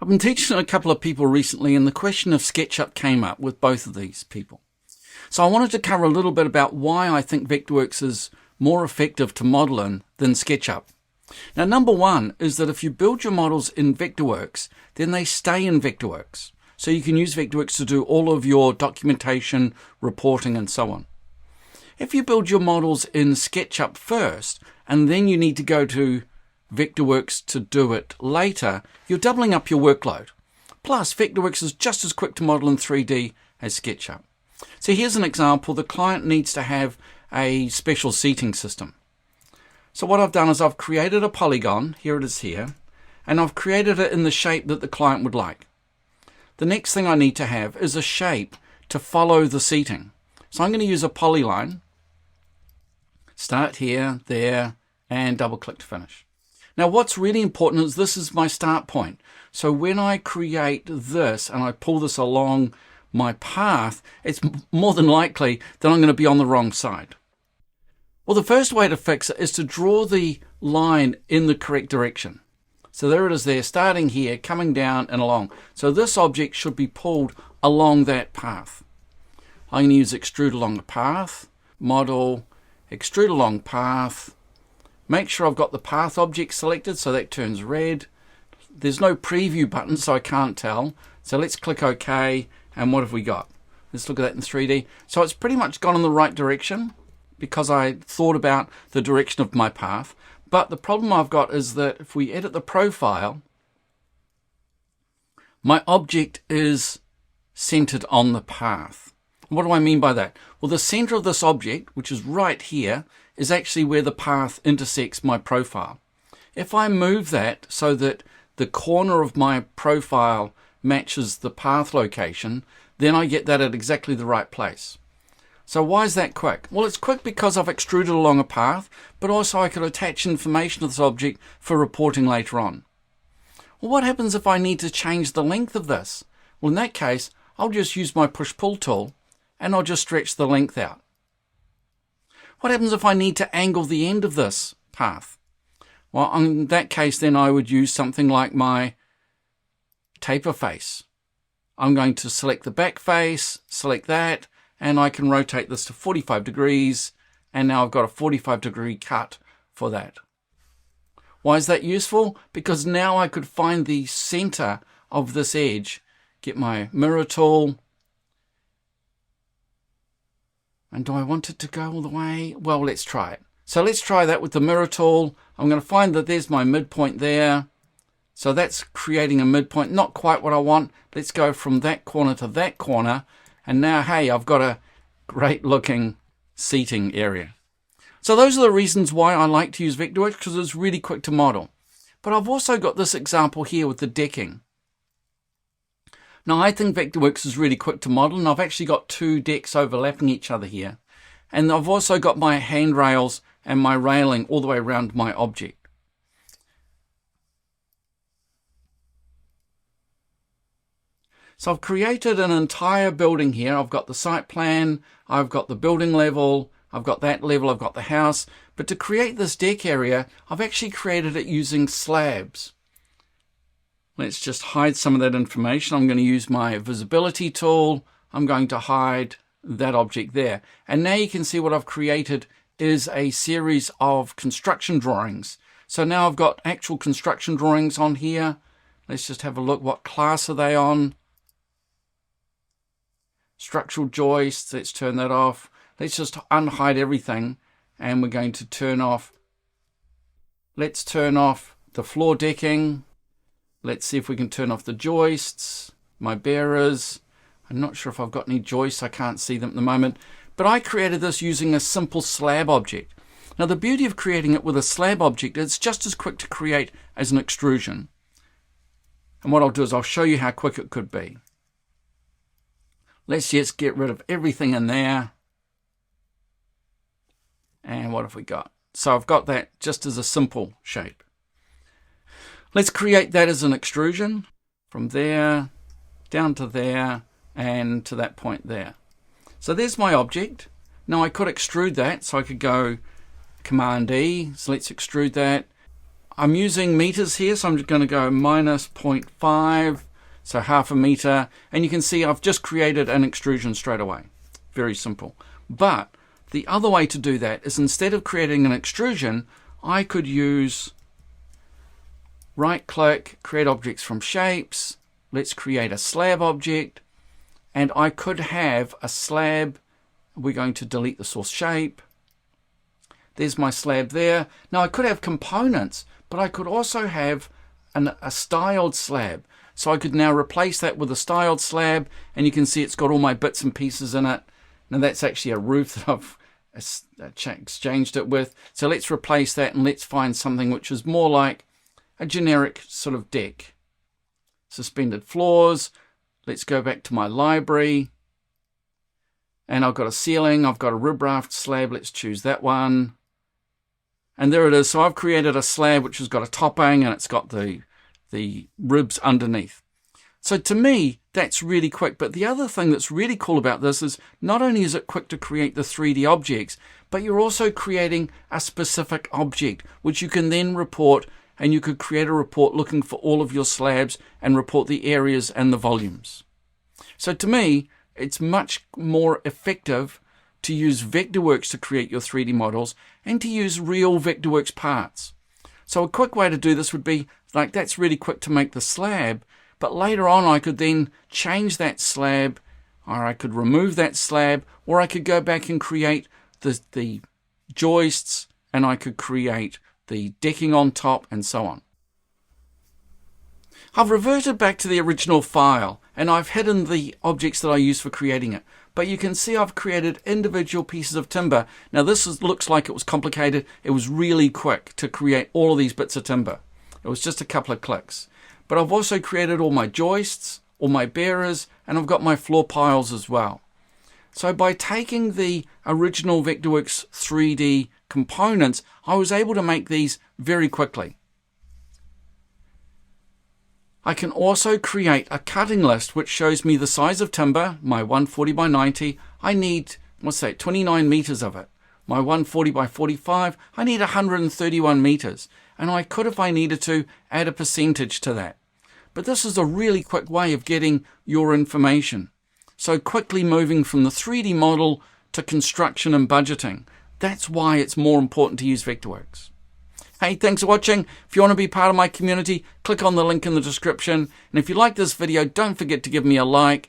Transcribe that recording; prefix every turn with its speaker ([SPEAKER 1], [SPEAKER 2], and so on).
[SPEAKER 1] I've been teaching a couple of people recently, and the question of Sketchup came up with both of these people. So I wanted to cover a little bit about why I think Vectorworks is more effective to model in than Sketchup. Now, number one is that if you build your models in Vectorworks, then they stay in Vectorworks. So you can use Vectorworks to do all of your documentation, reporting, and so on. If you build your models in Sketchup first, and then you need to go to Vectorworks to do it later, you're doubling up your workload. Plus, Vectorworks is just as quick to model in 3D as SketchUp. So here's an example. The client needs to have a special seating system. So what I've done is I've created a polygon, here it is here, and I've created it in the shape that the client would like. The next thing I need to have is a shape to follow the seating. So I'm going to use a polyline, start here, there, and double click to finish. Now what's really important is this is my start point. So when I create this and I pull this along my path, it's more than likely that I'm going to be on the wrong side. Well, the first way to fix it is to draw the line in the correct direction. So there it is there, starting here, coming down and along. So this object should be pulled along that path. I'm going to use extrude along the path, model, extrude along path. Make sure I've got the path object selected, so that turns red. There's no preview button, so I can't tell. So let's click OK, and what have we got? Let's look at that in 3D. So it's pretty much gone in the right direction because I thought about the direction of my path. But the problem I've got is that if we edit the profile, my object is centered on the path. What do I mean by that? Well, the center of this object, which is right here, is actually where the path intersects my profile. If I move that so that the corner of my profile matches the path location, then I get that at exactly the right place. So why is that quick? Well, it's quick because I've extruded along a path, but also I could attach information to this object for reporting later on. Well, what happens if I need to change the length of this? Well, in that case, I'll just use my push-pull tool and I'll just stretch the length out. What happens if I need to angle the end of this path? Well, in that case, then I would use something like my taper face. I'm going to select the back face, select that, and I can rotate this to 45 degrees, and now I've got a 45-degree cut for that. Why is that useful? Because now I could find the center of this edge, get my mirror tool, and do I want it to go all the way? Well, let's try it. So let's try that with the mirror tool. I'm going to find that there's my midpoint there. So that's creating a midpoint, not quite what I want. Let's go from that corner to that corner. And now, hey, I've got a great looking seating area. So those are the reasons why I like to use Vectorworks, because it's really quick to model. But I've also got this example here with the decking. Now, I think Vectorworks is really quick to model, and I've actually got two decks overlapping each other here. And I've also got my handrails and my railing all the way around my object. So I've created an entire building here. I've got the site plan, I've got the building level, I've got that level, I've got the house. But to create this deck area, I've actually created it using slabs. Let's just hide some of that information. I'm going to use my visibility tool. I'm going to hide that object there. And now you can see what I've created is a series of construction drawings. So now I've got actual construction drawings on here. Let's just have a look. What class are they on? Structural joists. Let's turn that off. Let's just unhide everything. And we're going to turn off. Let's turn off the floor decking. Let's see if we can turn off the joists, my bearers. I'm not sure if I've got any joists. I can't see them at the moment. But I created this using a simple slab object. Now, the beauty of creating it with a slab object, it's just as quick to create as an extrusion. And what I'll do is I'll show you how quick it could be. Let's just get rid of everything in there. And what have we got? So I've got that just as a simple shape. Let's create that as an extrusion from there down to there and to that point there. So there's my object. Now I could extrude that, so I could go Command E. So let's extrude that. I'm using meters here, so I'm just going to go minus 0.5, so half a meter, and you can see I've just created an extrusion straight away. Very simple. But the other way to do that is, instead of creating an extrusion, I could use right click, create objects from shapes. Let's create a slab object, and I could have a slab. We're going to delete the source shape. There's my slab there. Now I could have components, but I could also have a styled slab. So I could now replace that with a styled slab, and you can see it's got all my bits and pieces in it. Now that's actually a roof that I've exchanged it with. So let's replace that, and let's find something which is more like a generic sort of deck. Suspended floors. Let's go back to my library. And I've got a ceiling. I've got a rib raft slab. Let's choose that one. And there it is. So I've created a slab which has got a topping, and it's got the ribs underneath. So to me, that's really quick. But the other thing that's really cool about this is, not only is it quick to create the 3D objects, but you're also creating a specific object, which you can then report, and you could create a report looking for all of your slabs and report the areas and the volumes. So to me, it's much more effective to use Vectorworks to create your 3D models, and to use real Vectorworks parts. So a quick way to do this would be, like, that's really quick to make the slab, but later on I could then change that slab, or I could remove that slab, or I could go back and create the joists, and I could create the decking on top, and so on. I've reverted back to the original file, and I've hidden the objects that I use for creating it. But you can see I've created individual pieces of timber. Now this looks like it was complicated. It was really quick to create all of these bits of timber. It was just a couple of clicks. But I've also created all my joists, all my bearers, and I've got my floor piles as well. So by taking the original Vectorworks 3D components, I was able to make these very quickly. I can also create a cutting list which shows me the size of timber, my 140 by 90. I need, 29 meters of it. My 140 by 45, I need 131 meters. And I could, if I needed to, add a percentage to that. But this is a really quick way of getting your information. So quickly moving from the 3D model to construction and budgeting. That's why it's more important to use Vectorworks. Hey, thanks for watching. If you want to be part of my community, click on the link in the description. And if you like this video, don't forget to give me a like.